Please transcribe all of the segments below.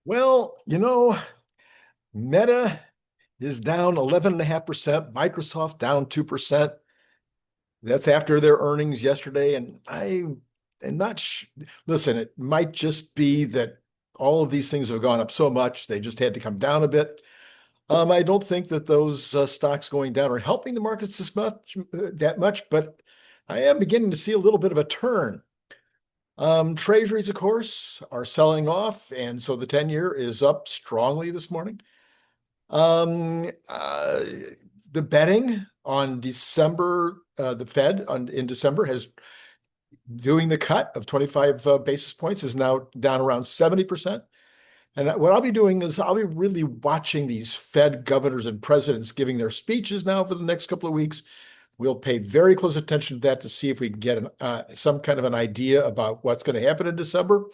Well, Meta is down 11.5%, Microsoft down 2%. That's after their earnings yesterday. And I am not listen, it might just be that all of these things have gone up so much, they just had to come down a bit. I don't think that those stocks going down are helping the markets that much, but I am beginning to see a little bit of a turn. Treasuries, of course, are selling off, and so the 10-year is up strongly this morning. Um, uh, the betting on December, the Fed in December has doing the cut of 25 basis points is now down around 70%. And what I'll be doing is I'll be really watching these Fed governors and presidents giving their speeches now for the next couple of weeks. We'll pay very close attention to that to see if we can get some kind of an idea about what's going to happen in December.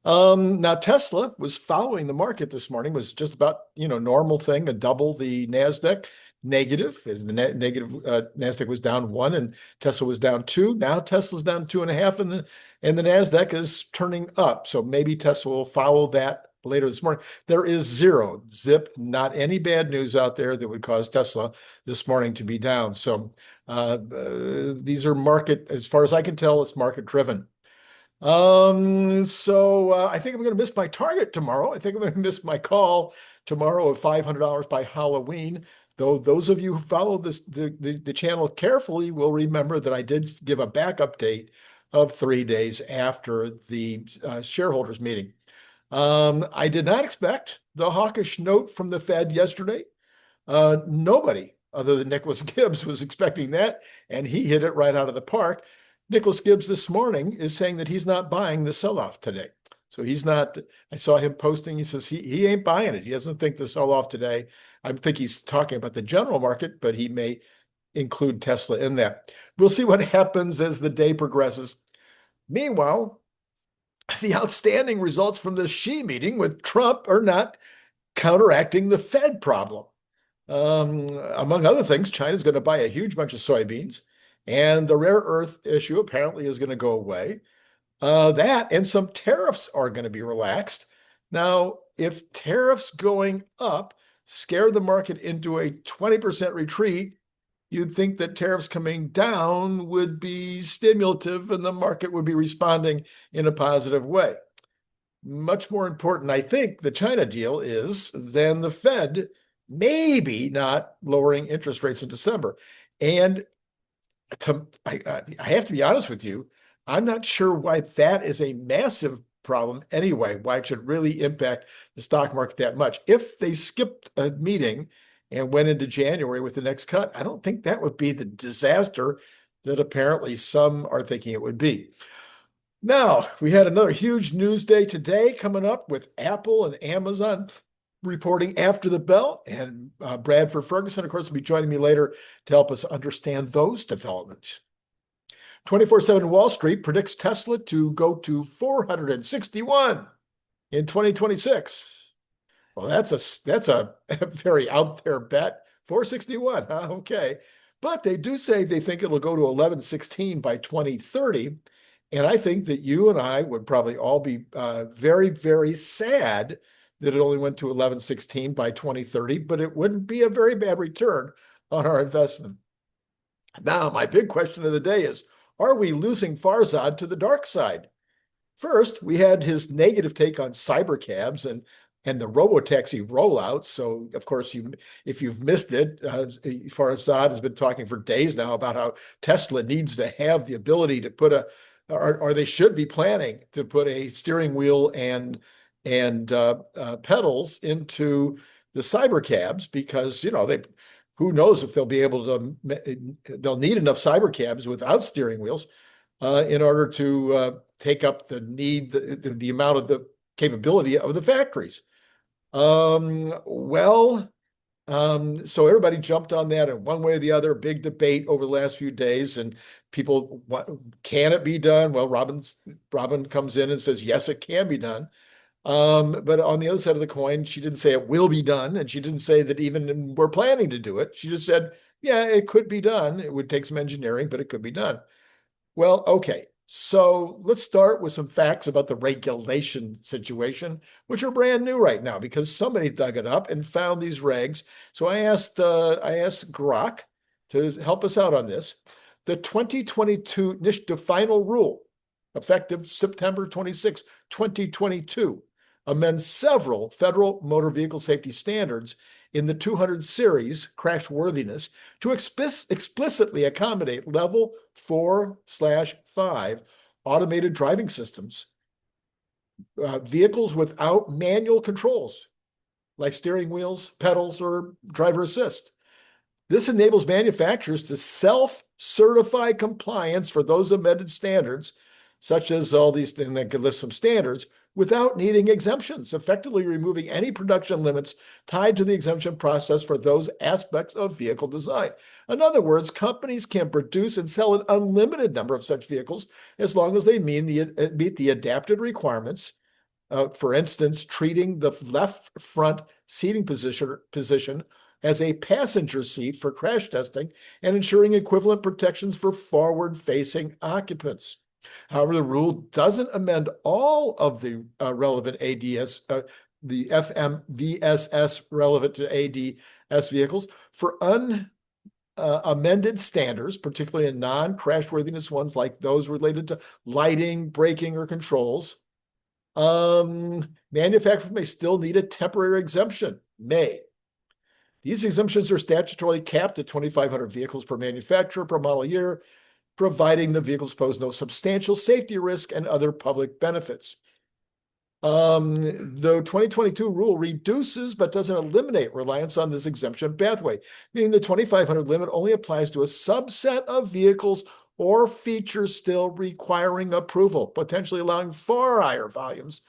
Now, Tesla was following the market this morning, was just about, normal thing, a double the NASDAQ negative, as the negative NASDAQ was down 1 and Tesla was down 2. Now Tesla's down 2.5 and the NASDAQ is turning up. So maybe Tesla will follow that later this morning. There is zero, zip, not any bad news out there that would cause Tesla this morning to be down. So these are market, as far as I can tell, it's market driven. So I think I'm going to miss my target tomorrow. I think I'm going to miss my call tomorrow of $500 by Halloween. Though those of you who follow the channel carefully will remember that I did give a back update of 3 days after the shareholders meeting. I did not expect the hawkish note from the Fed yesterday. Nobody other than Nicholas Gibbs was expecting that, and he hit it right out of the park. Nicholas Gibbs this morning is saying that he's not buying the sell-off today. So he's not, I saw him posting, he says he ain't buying it. He doesn't think the sell-off today. I think he's talking about the general market, but he may include Tesla in that. We'll see what happens as the day progresses. Meanwhile, the outstanding results from the Xi meeting with Trump are not counteracting the Fed problem. Among other things, China's going to buy a huge bunch of soybeans, and the rare earth issue apparently is going to go away. That and some tariffs are going to be relaxed. Now, if tariffs going up scare the market into a 20% retreat, you'd think that tariffs coming down would be stimulative and the market would be responding in a positive way. Much more important, I think, the China deal is than the Fed maybe not lowering interest rates in December. And I have to be honest with you, I'm not sure why that is a massive problem anyway, why it should really impact the stock market that much. If they skipped a meeting and went into January with the next cut, I don't think that would be the disaster that apparently some are thinking it would be. Now, we had another huge news day today coming up with Apple and Amazon reporting after the bell. And Bradford Ferguson, of course, will be joining me later to help us understand those developments. 24/7 Wall Street predicts Tesla to go to 461 in 2026. Well, that's a very out there bet. 461, huh? Okay. But they do say they think it'll go to 1116 by 2030. And I think that you and I would probably all be very, very sad that it only went to 1116 by 2030, but it wouldn't be a very bad return on our investment. Now, my big question of the day is, are we losing Farzad to the dark side? First, we had his negative take on cybercabs and the robotaxi rollout. So, of course, if you've missed it, Farzad has been talking for days now about how Tesla needs to have the ability to put or they should be planning to put a steering wheel and pedals into the cybercabs because who knows if they'll be able to they'll need enough cybercabs without steering wheels in order to take up the need the amount of the capability of the factories. So everybody jumped on that in one way or the other. Big debate over the last few days, and people, can it be done? Well, Robin comes in and says, yes, it can be done. But on the other side of the coin, she didn't say it will be done, and she didn't say that even we're planning to do it. She just said, yeah, it could be done. It would take some engineering, but it could be done. Well, okay. So let's start with some facts about the regulation situation, which are brand new right now because somebody dug it up and found these regs. So I asked Grok to help us out on this. The 2022 NHTSA final rule, effective September 26, 2022, amends several federal motor vehicle safety standards in the 200 series crashworthiness to explicitly accommodate level 4/5 automated driving systems, vehicles without manual controls like steering wheels, pedals, or driver assist. This enables manufacturers to self-certify compliance for those amended standards, such as all these things that could list some standards, without needing exemptions, effectively removing any production limits tied to the exemption process for those aspects of vehicle design. In other words, companies can produce and sell an unlimited number of such vehicles as long as they meet the adapted requirements. For instance, treating the left front seating position as a passenger seat for crash testing and ensuring equivalent protections for forward-facing occupants. However, the rule doesn't amend all of the relevant ADS, the FMVSS relevant to ADS vehicles. For amended standards, particularly in non-crashworthiness ones like those related to lighting, braking, or controls, manufacturers may still need a temporary exemption. These exemptions are statutorily capped at 2,500 vehicles per manufacturer per model year, providing the vehicles pose no substantial safety risk and other public benefits. The 2022 rule reduces but doesn't eliminate reliance on this exemption pathway, meaning the 2,500 limit only applies to a subset of vehicles or features still requiring approval, potentially allowing far higher volumes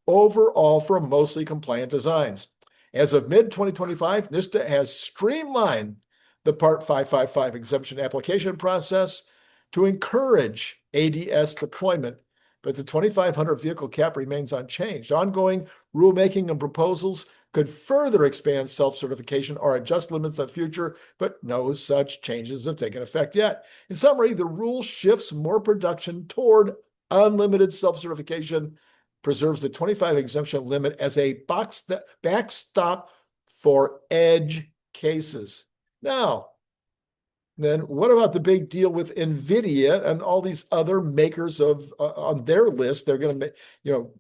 overall for mostly compliant designs. As of mid-2025, NHTSA has streamlined the Part 555 exemption application process to encourage ADS deployment, but the 2,500 vehicle cap remains unchanged. Ongoing rulemaking and proposals could further expand self-certification or adjust limits in the future, but no such changes have taken effect yet. In summary, the rule shifts more production toward unlimited self-certification, preserves the 25 exemption limit as a backstop for edge cases. Now, then what about the big deal with NVIDIA and all these other makers of on their list? They're going to,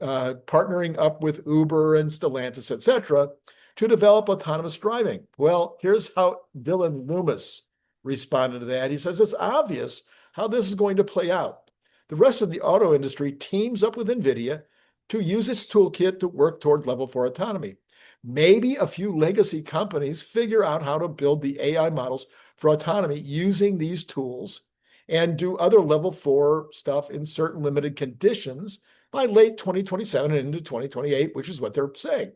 partnering up with Uber and Stellantis, et cetera, to develop autonomous driving. Well, here's how Dylan Loomis responded to that. He says, it's obvious how this is going to play out. The rest of the auto industry teams up with NVIDIA to use its toolkit to work toward level 4 autonomy. Maybe a few legacy companies figure out how to build the AI models for autonomy using these tools and do other level 4 stuff in certain limited conditions by late 2027 and into 2028, which is what they're saying.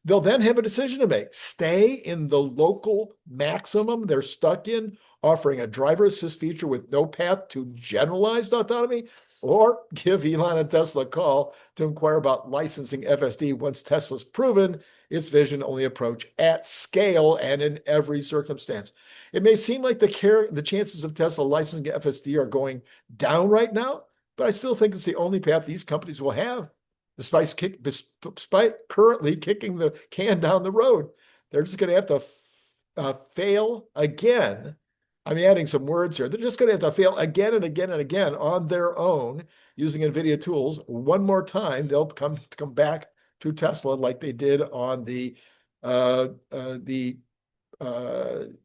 They'll then have a decision to make. Stay in the local maximum they're stuck in, offering a driver assist feature with no path to generalized autonomy, or give Elon and Tesla a call to inquire about licensing FSD once Tesla's proven its vision only approach at scale and in every circumstance. It may seem like the chances of Tesla licensing FSD are going down right now, but I still think it's the only path these companies will have, despite currently kicking the can down the road. They're just going to have to fail again. I'm adding some words here. They're just going to have to fail again and again and again on their own using NVIDIA tools. One more time, they'll come back to Tesla like they did on the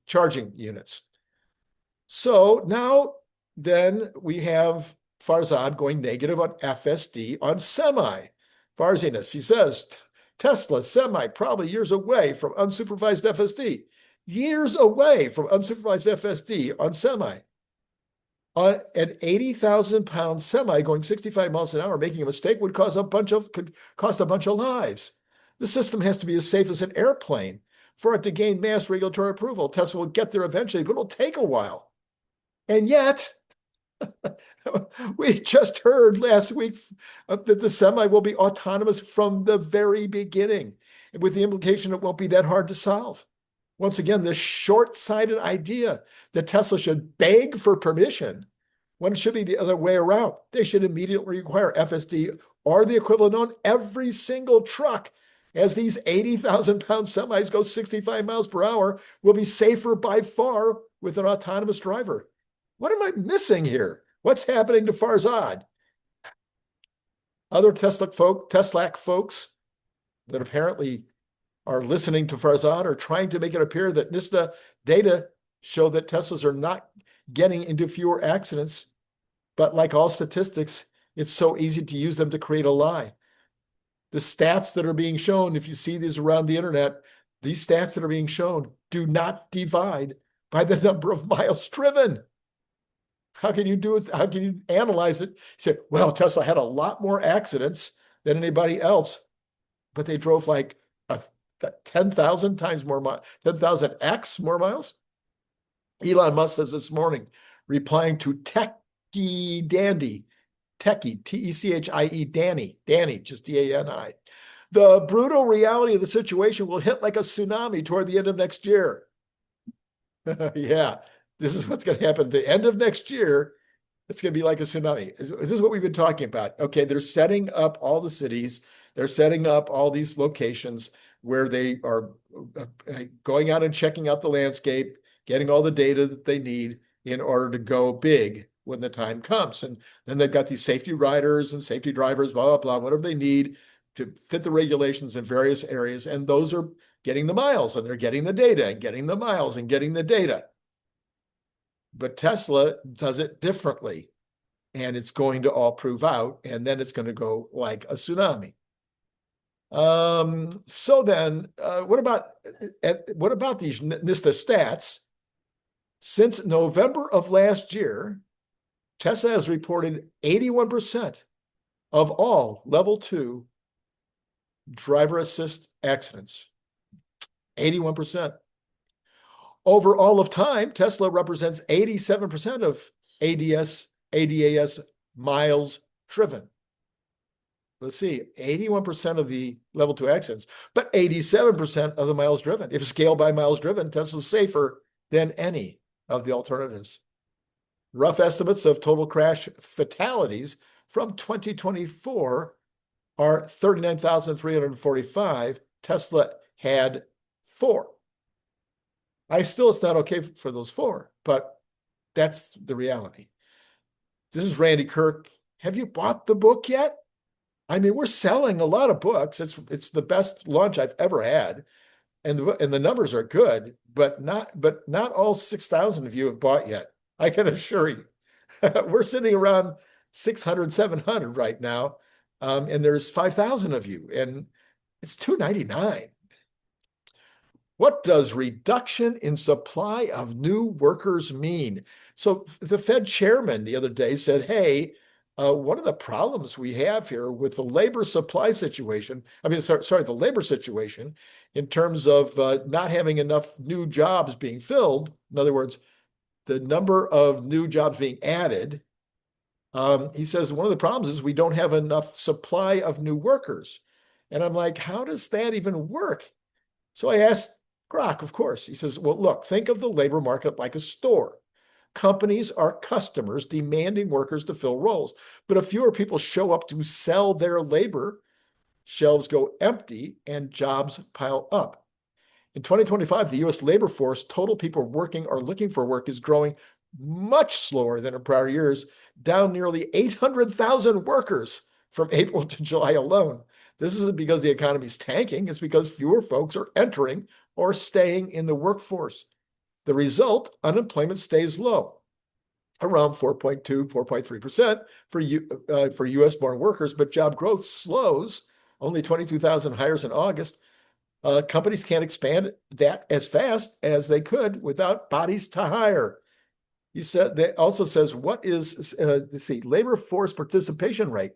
charging units. So now then we have Farzad going negative on FSD on semi. Farziness, he says, Tesla semi probably years away from unsupervised FSD. Years away from unsupervised FSD on semi. On an 80,000-pound semi going 65 miles an hour, making a mistake could cost a bunch of lives. The system has to be as safe as an airplane for it to gain mass regulatory approval. Tesla will get there eventually, but it'll take a while. And yet, we just heard last week that the semi will be autonomous from the very beginning, with the implication it won't be that hard to solve. Once again, this short-sighted idea that Tesla should beg for permission when it should be the other way around. They should immediately require FSD or the equivalent on every single truck, as these 80,000-pound semis go 65 miles per hour, will be safer by far with an autonomous driver. What am I missing here? What's happening to Farzad? Other Tesla folks that apparently are listening to Farzad are trying to make it appear that NHTSA data show that Teslas are not getting into fewer accidents. But like all statistics, it's so easy to use them to create a lie. The stats that are being shown, if you see these around the internet, these stats that are being shown do not divide by the number of miles driven. How can you do it? How can you analyze it? You say, well, Tesla had a lot more accidents than anybody else, but they drove like 10,000 times more miles, 10,000x more miles. Elon Musk says this morning, replying to Techie Dandy, Techie, T-E-C-H-I-E, Danny, just D-A-N-I. The brutal reality of the situation will hit like a tsunami toward the end of next year. Yeah, this is what's going to happen. The end of next year, it's going to be like a tsunami. This is what we've been talking about. Okay, they're setting up all the cities. They're setting up all these locations where they are going out and checking out the landscape, getting all the data that they need in order to go big when the time comes. And then they've got these safety riders and safety drivers, blah, blah, blah, whatever they need to fit the regulations in various areas. And those are getting the miles, and they're getting the data and getting the miles and getting the data. But Tesla does it differently, and it's going to all prove out, and then it's going to go like a tsunami. So then, what about these NHTSA stats? Since November of last year, Tesla has reported 81% of all level 2 driver assist accidents. 81%. Over all of time, Tesla represents 87% of ADAS miles driven. Let's see, 81% of the level 2 accidents, but 87% of the miles driven. If scaled by miles driven, Tesla's safer than any of the alternatives. Rough estimates of total crash fatalities from 2024 are 39,345. Tesla had 4. It's not okay for those 4, but that's the reality. This is Randy Kirk. Have you bought the book yet? I mean, we're selling a lot of books. It's the best launch I've ever had, and the numbers are good, but not all 6,000 of you have bought yet. I can assure you. We're sitting around 600, 700 right now, and there's 5,000 of you, and it's $299. What does reduction in supply of new workers mean? So the Fed chairman the other day said, hey, one of the problems we have here with the labor supply situation, the labor situation in terms of not having enough new jobs being filled, in other words, the number of new jobs being added, he says one of the problems is we don't have enough supply of new workers. And I'm like, how does that even work? So I asked Grok, of course. He says, well, look, think of the labor market like a store. Companies are customers demanding workers to fill roles. But if fewer people show up to sell their labor, shelves go empty and jobs pile up. In 2025, the U.S. labor force, total people working or looking for work, is growing much slower than in prior years, down nearly 800,000 workers from April to July alone. This isn't because the economy is tanking. It's because fewer folks are entering or staying in the workforce. The result, unemployment stays low, around 4.2, 4.3% for U.S.-born workers, but job growth slows, only 22,000 hires in August. Companies can't expand that as fast as they could without bodies to hire. He said, that also says, what is, labor force participation rate?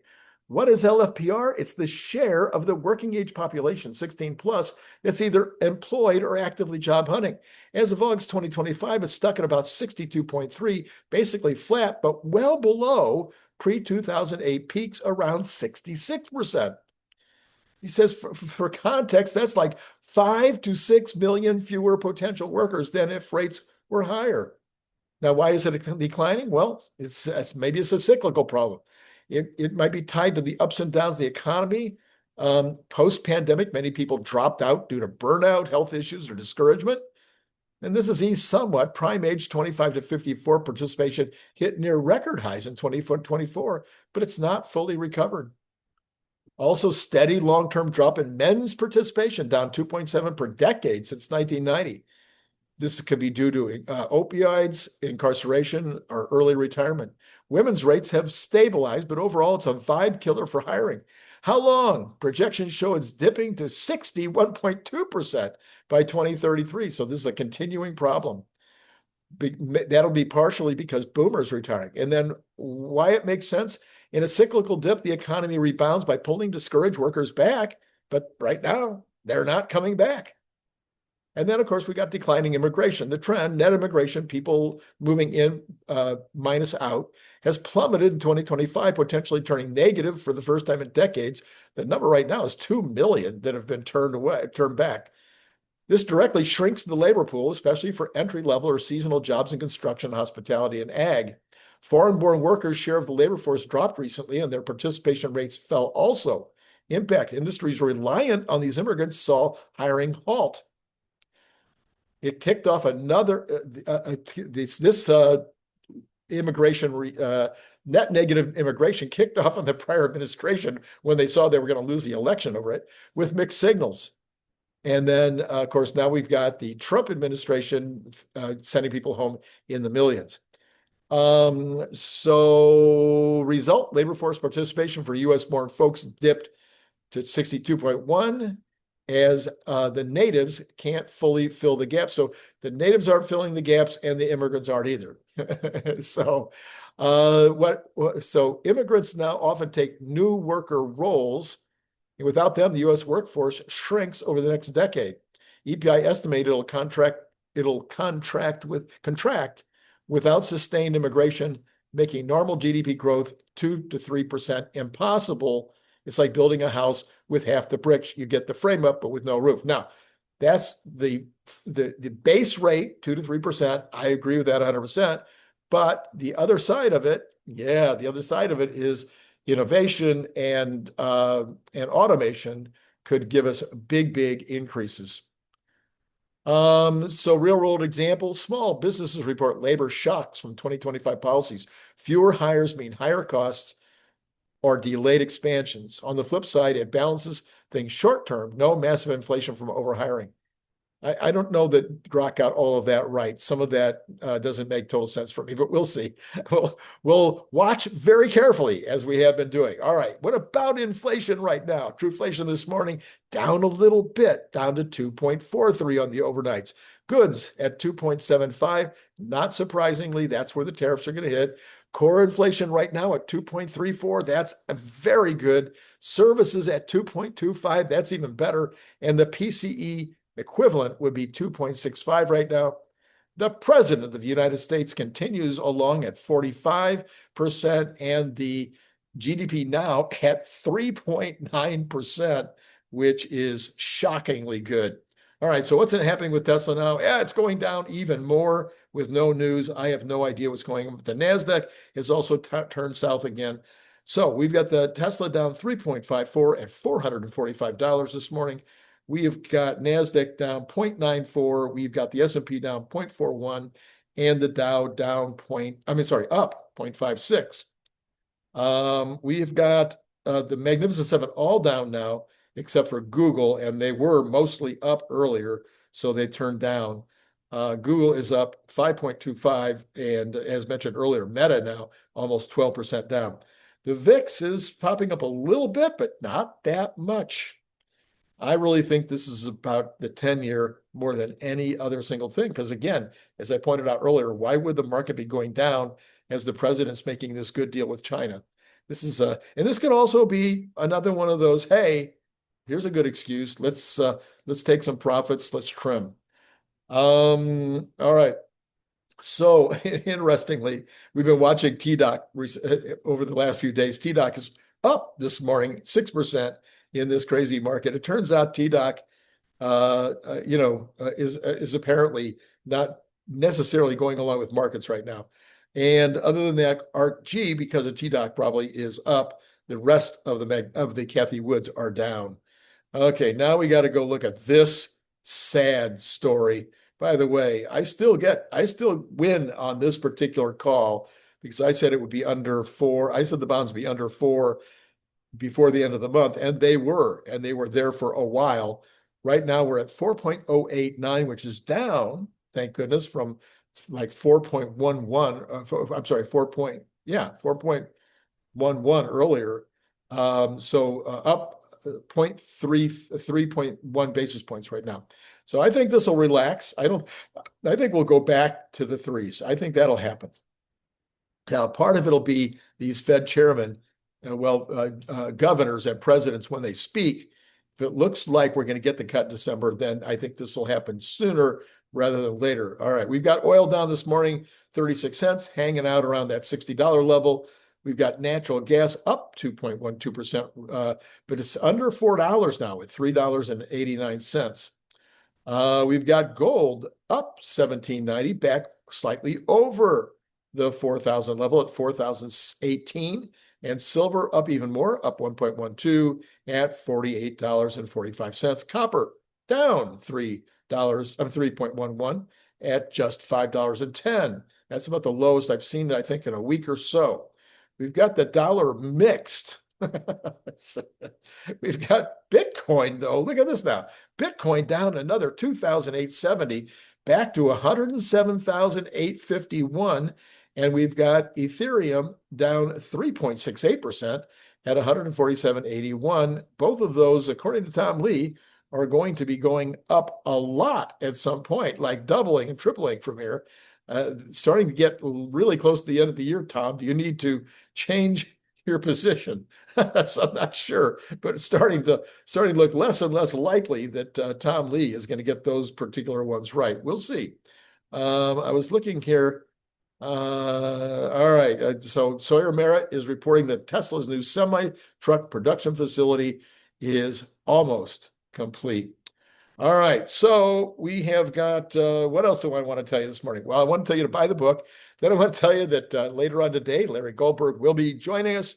What is LFPR? It's the share of the working age population, 16 plus, that's either employed or actively job hunting. As of August 2025, it's stuck at about 62.3, basically flat, but well below pre-2008 peaks around 66%. He says, for context, that's like 5 to 6 million fewer potential workers than if rates were higher. Now, why is it declining? Well, maybe it's a cyclical problem. It might be tied to the ups and downs of the economy. Post-pandemic, many people dropped out due to burnout, health issues, or discouragement. And this has eased somewhat. Prime age 25 to 54 participation hit near record highs in 2024, but it's not fully recovered. Also, steady long-term drop in men's participation, down 2.7 per decade since 1990. This could be due to opioids, incarceration, or early retirement. Women's rates have stabilized, but overall, it's a vibe killer for hiring. How long? Projections show it's dipping to 61.2% by 2033. So this is a continuing problem. That'll be partially because boomers retiring. And then why it makes sense? In a cyclical dip, the economy rebounds by pulling discouraged workers back. But right now, they're not coming back. And then, of course, we got declining immigration. The trend, net immigration, people moving in minus out, has plummeted in 2025, potentially turning negative for the first time in decades. The number right now is 2 million that have been turned back. This directly shrinks the labor pool, especially for entry-level or seasonal jobs in construction, hospitality, and ag. Foreign-born workers' share of the labor force dropped recently, and their participation rates fell also. Impact industries reliant on these immigrants saw hiring halt. It kicked off another immigration net negative immigration kicked off in the prior administration when they saw they were going to lose the election over it with mixed signals. And then, of course, now we've got the Trump administration sending people home in the millions. So result, labor force participation for U.S.-born folks dipped to 62.1 as the natives can't fully fill the gap. So the natives aren't filling the gaps and the immigrants aren't either. So immigrants now often take new worker roles. And without them, the U.S. workforce shrinks over the next decade. EPI estimated it'll contract without sustained immigration, making normal GDP growth 2 to 3% impossible. It's like building a house with half the bricks. You get the frame up, but with no roof. Now, that's the base rate, 2 to 3%. I agree with that 100%. But the other side of it, is innovation and automation could give us big increases. So real world examples, small businesses report labor shocks from 2025 policies. Fewer hires mean higher costs or delayed expansions. On the flip side, it balances things short term, no massive inflation from overhiring. I don't know that Grok got all of that right. Some of that doesn't make total sense for me, but we'll see. We'll watch very carefully as we have been doing. All right, what about inflation right now? True-flation this morning down a little bit, down to 2.43 on the overnights. Goods at 2.75. Not surprisingly, that's where the tariffs are going to hit. Core inflation right now at 2.34. That's very good. Services at 2.25. That's even better. And the PCE equivalent would be 2.65 right now. The president of the United States continues along at 45%, and the GDP now at 3.9%, which is shockingly good. All right, so what's happening with Tesla now? Yeah, it's going down even more with no news. I have no idea what's going on. But the NASDAQ has also turned south again. So we've got the Tesla down 3.54 at $445 this morning. We have got NASDAQ down 0.94. We've got the S&P down 0.41 and the Dow down up 0.56. We've got the Magnificent Seven all down now, except for Google, and they were mostly up earlier, so they turned down. Google is up 5.25, and as mentioned earlier, Meta now almost 12% down. The VIX is popping up a little bit, but not that much. I really think this is about the 10-year more than any other single thing. Because again, as I pointed out earlier, why would the market be going down as the president's making this good deal with China? This is and this could also be another one of those, hey, here's a good excuse. Let's take some profits. Let's trim. All right. So interestingly, we've been watching TDOC over the last few days. TDOC is up this morning, 6%. In this crazy market. It turns out TDOC, is apparently not necessarily going along with markets right now. And other than that, 𝐼𝐸, because of TDOC, probably is up. The rest of the Cathie Woods are down. Okay, now we got to go look at this sad story. By the way, I still win on this particular call because I said it would be under 4. I said the bonds would be under 4 before the end of the month, and they were there for a while. Right now we're at 4.089, which is down, thank goodness, from like 4.11. I'm sorry, 4.11 earlier. So up 3.1 basis points right now. So I think this will relax. I think we'll go back to the 3s. I think that'll happen. Now, part of it'll be these Fed chairmen, governors and presidents when they speak. If it looks like we're going to get the cut in December, then I think this will happen sooner rather than later. All right, we've got oil down this morning, 36 cents, hanging out around that $60 level. We've got natural gas up 2.12%, but it's under $4 now at $3.89. We've got gold up 17.90, back slightly over the 4,000 level at 4,018, and silver up even more, up 1.12 at $48.45. Copper down $3.11 at just $5.10. That's about the lowest I've seen it, I think, in a week or so. We've got the dollar mixed. We've got Bitcoin, though. Look at this now. Bitcoin down another 2,870, back to 107,851. And we've got Ethereum down 3.68% at 147.81. Both of those, according to Tom Lee, are going to be going up a lot at some point, like doubling and tripling from here. Starting to get really close to the end of the year, Tom. Do you need to change your position? So I'm not sure, but it's starting to look less and less likely that Tom Lee is going to get those particular ones right. We'll see. I was looking here. All right. So Sawyer Merritt is reporting that Tesla's new semi-truck production facility is almost complete. All right. So we have got, what else do I want to tell you this morning? Well, I want to tell you to buy the book. Then I want to tell you that later on today, Larry Goldberg will be joining us.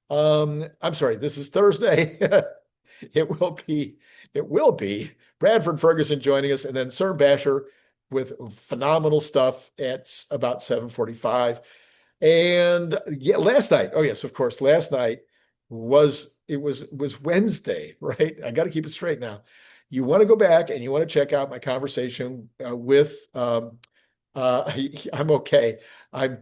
I'm sorry, this is Thursday. It will be Bradford Ferguson joining us, and then Cern Basher with phenomenal stuff at about 7:45. And yeah, last night, oh yes, of course, last night was Wednesday, right? I got to keep it straight now. You want to go back and you want to check out my conversation with I'm okay. I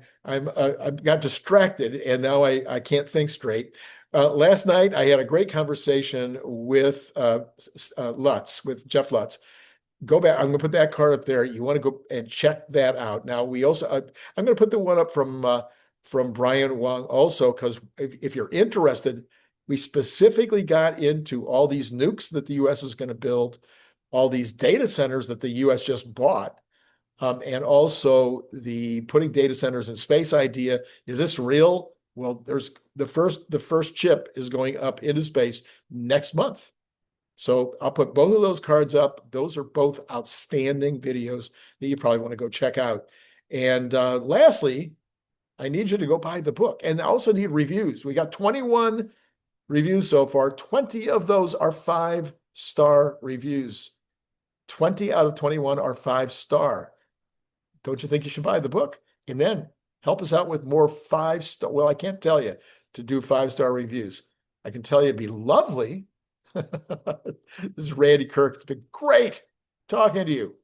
got distracted and now I can't think straight. Last night I had a great conversation with Lutz, with Jeff Lutz. Go back. I'm going to put that card up there. You want to go and check that out. Now we also I'm going to put the one up from Brian Wang also, because if you're interested, we specifically got into all these nukes that the U.S. is going to build, all these data centers that the U.S. just bought, and also the putting data centers in space idea. Is this real? Well, there's the first chip is going up into space next month. So I'll put both of those cards up. Those are both outstanding videos that you probably want to go check out. And lastly, I need you to go buy the book. And I also need reviews. We got 21 reviews so far. 20 of those are 5-star reviews. 20 out of 21 are 5-star. Don't you think you should buy the book? And then help us out with more 5-star. Well, I can't tell you to do 5-star reviews. I can tell you it'd be lovely. This is Randy Kirk. It's been great talking to you.